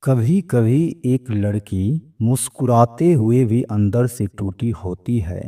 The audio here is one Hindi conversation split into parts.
कभी कभी एक लड़की मुस्कुराते हुए भी अंदर से टूटी होती है।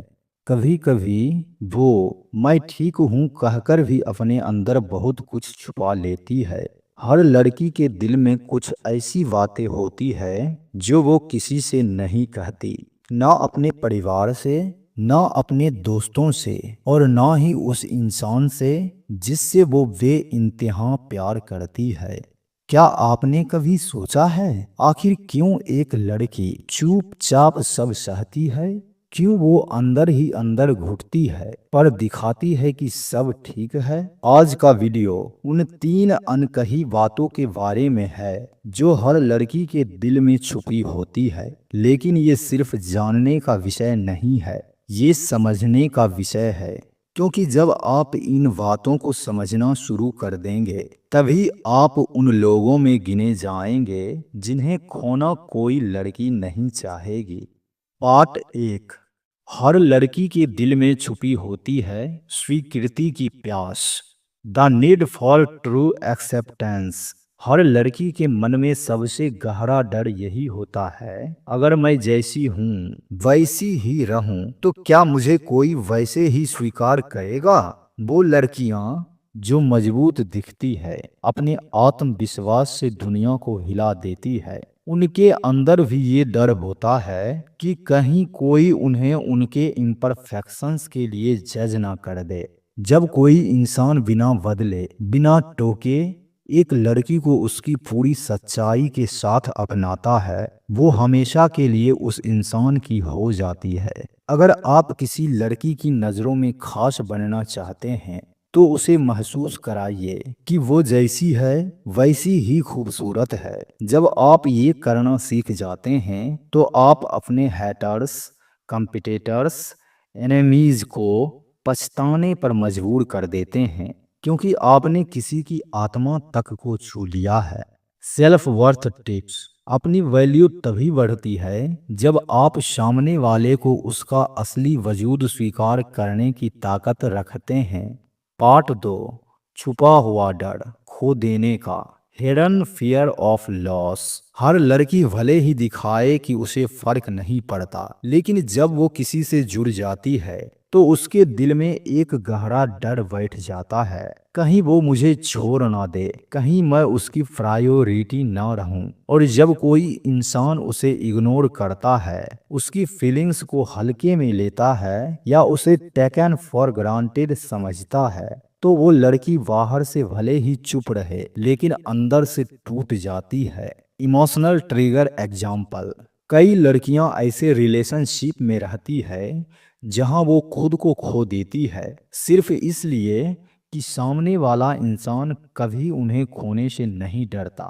कभी कभी वो मैं ठीक हूँ कहकर भी अपने अंदर बहुत कुछ छुपा लेती है। हर लड़की के दिल में कुछ ऐसी बातें होती है जो वो किसी से नहीं कहती, ना अपने परिवार से, ना अपने दोस्तों से, और ना ही उस इंसान से जिससे वो बेइंतहा प्यार करती है। क्या आपने कभी सोचा है आखिर क्यों एक लड़की चुपचाप सब सहती है? क्यों वो अंदर ही अंदर घुटती है पर दिखाती है कि सब ठीक है? आज का वीडियो उन 3 अनकही बातों के बारे में है जो हर लड़की के दिल में छुपी होती है। लेकिन ये सिर्फ जानने का विषय नहीं है, ये समझने का विषय है। क्योंकि जब आप इन बातों को समझना शुरू कर देंगे तभी आप उन लोगों में गिने जाएंगे जिन्हें खोना कोई लड़की नहीं चाहेगी। पार्ट 1। हर लड़की के दिल में छुपी होती है स्वीकृति की प्यास, the need for true acceptance. हर लड़की के मन में सबसे गहरा डर यही होता है, अगर मैं जैसी हूँ वैसी ही रहूं तो क्या मुझे कोई वैसे ही स्वीकार करेगा? वो लड़कियां जो मजबूत दिखती है, अपने आत्मविश्वास से दुनिया को हिला देती है, उनके अंदर भी ये डर होता है कि कहीं कोई उन्हें उनके इम्परफेक्शंस के लिए जज ना कर दे। जब कोई इंसान बिना बदले, बिना टोके एक लड़की को उसकी पूरी सच्चाई के साथ अपनाता है, वो हमेशा के लिए उस इंसान की हो जाती है। अगर आप किसी लड़की की नज़रों में खास बनना चाहते हैं तो उसे महसूस कराइए कि वो जैसी है वैसी ही खूबसूरत है। जब आप ये करना सीख जाते हैं तो आप अपने हैटर्स, कंपिटिटर्स, एनिमीज को पछताने पर मजबूर कर देते हैं, क्योंकि आपने किसी की आत्मा तक को छू लिया है। Self worth tips. अपनी वैल्यू तभी बढ़ती है जब आप सामने वाले को उसका असली वजूद स्वीकार करने की ताकत रखते हैं। पार्ट 2। छुपा हुआ डर खो देने का, हिडन फियर ऑफ लॉस। हर लड़की भले ही दिखाए कि उसे फर्क नहीं पड़ता, लेकिन जब वो किसी से जुड़ जाती है तो उसके दिल में एक गहरा डर बैठ जाता है, कहीं वो मुझे छोड़ ना दे, कहीं मैं उसकी प्रायोरिटी ना रहूं। और जब कोई इंसान उसे इग्नोर करता है, उसकी फीलिंग्स को हल्के में लेता है या उसे टेकन फॉर ग्रांटेड समझता है, तो वो लड़की बाहर से भले ही चुप रहे लेकिन अंदर से टूट जाती है। Emotional trigger example. कई लड़कियां ऐसे रिलेशनशिप में रहती है जहां वो खुद को खो देती है सिर्फ इसलिए कि सामने वाला इंसान कभी उन्हें खोने से नहीं डरता।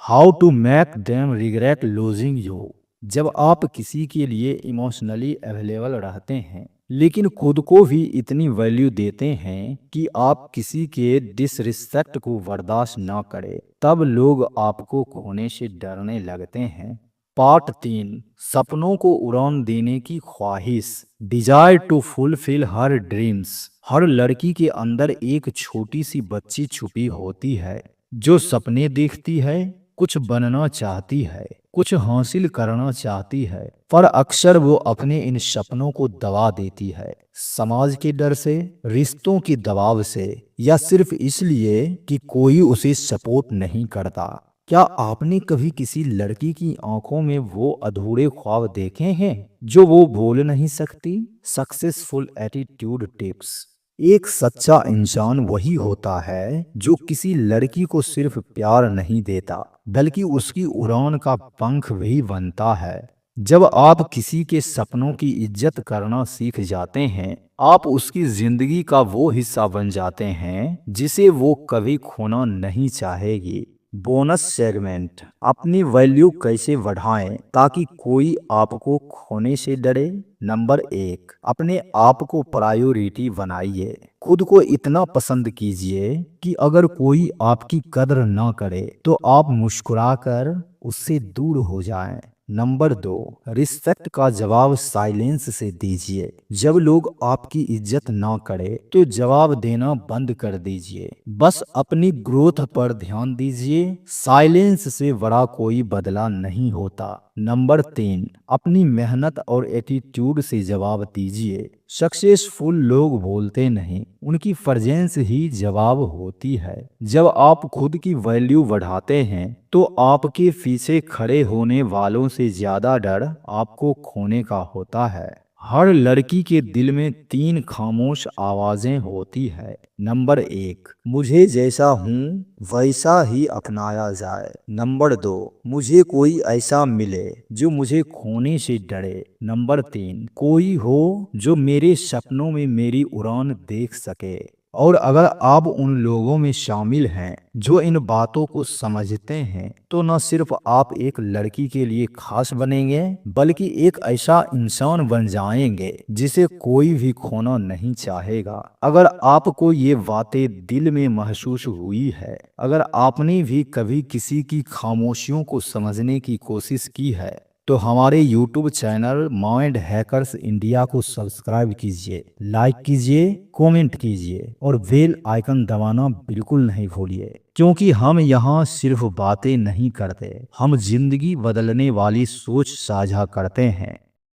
How to make them regret losing you. जब आप किसी के लिए इमोशनली अवेलेबल रहते हैं लेकिन खुद को भी इतनी वैल्यू देते हैं कि आप किसी के डिसरिस्पेक्ट को बर्दाश्त ना करें, तब लोग आपको खोने से डरने लगते हैं। पार्ट 3। सपनों को उड़ान देने की ख्वाहिश, डिजायर टू फुलफिल हर ड्रीम्स। हर लड़की के अंदर एक छोटी सी बच्ची छुपी होती है जो सपने देखती है, कुछ बनना चाहती है, कुछ हासिल करना चाहती है, पर अक्सर वो अपने इन सपनों को दबा देती है, समाज के डर से, रिश्तों के दबाव से, या सिर्फ इसलिए कि कोई उसे सपोर्ट नहीं करता। क्या आपने कभी किसी लड़की की आंखों में वो अधूरे ख्वाब देखे हैं जो वो भूल नहीं सकती? Successful attitude tips. एक सच्चा इंसान वही होता है जो किसी लड़की को सिर्फ प्यार नहीं देता बल्कि उसकी उड़ान का पंख भी बनता है। जब आप किसी के सपनों की इज्जत करना सीख जाते हैं, आप उसकी जिंदगी का वो हिस्सा बन जाते हैं जिसे वो कभी खोना नहीं चाहेगी। Bonus segment. अपनी वैल्यू कैसे बढ़ाएं ताकि कोई आपको खोने से डरे? नंबर 1, अपने आप को प्रायोरिटी बनाइए। खुद को इतना पसंद कीजिए कि अगर कोई आपकी कदर ना करे तो आप मुस्कुराकर उससे दूर हो जाएं। नंबर 2, रिस्पेक्ट का जवाब साइलेंस से दीजिए। जब लोग आपकी इज्जत ना करे तो जवाब देना बंद कर दीजिए। बस अपनी ग्रोथ पर ध्यान दीजिए। साइलेंस से बड़ा कोई बदला नहीं होता। नंबर 3, अपनी मेहनत और एटीट्यूड से जवाब दीजिए। सक्सेसफुल लोग बोलते नहीं, उनकी प्रेजेंस ही जवाब होती है। जब आप खुद की वैल्यू बढ़ाते हैं तो आपके पीछे खड़े होने वालों से ज्यादा डर आपको खोने का होता है। हर लड़की के दिल में 3 खामोश आवाजें होती है। नंबर 1, मुझे जैसा हूँ वैसा ही अपनाया जाए। नंबर 2, मुझे कोई ऐसा मिले जो मुझे खोने से डरे। नंबर 3, कोई हो जो मेरे सपनों में मेरी उड़ान देख सके। और अगर आप उन लोगों में शामिल हैं जो इन बातों को समझते हैं तो न सिर्फ आप एक लड़की के लिए खास बनेंगे बल्कि एक ऐसा इंसान बन जाएंगे जिसे कोई भी खोना नहीं चाहेगा। अगर आपको ये बातें दिल में महसूस हुई है, अगर आपने भी कभी किसी की खामोशियों को समझने की कोशिश की है तो हमारे YouTube channel mind hackers India को सब्सक्राइब कीजिए, लाइक कीजिए, कमेंट कीजिए और बेल आइकन दबाना बिल्कुल नहीं भूलिए, क्योंकि हम यहाँ सिर्फ बातें नहीं करते, हम जिंदगी बदलने वाली सोच साझा करते हैं।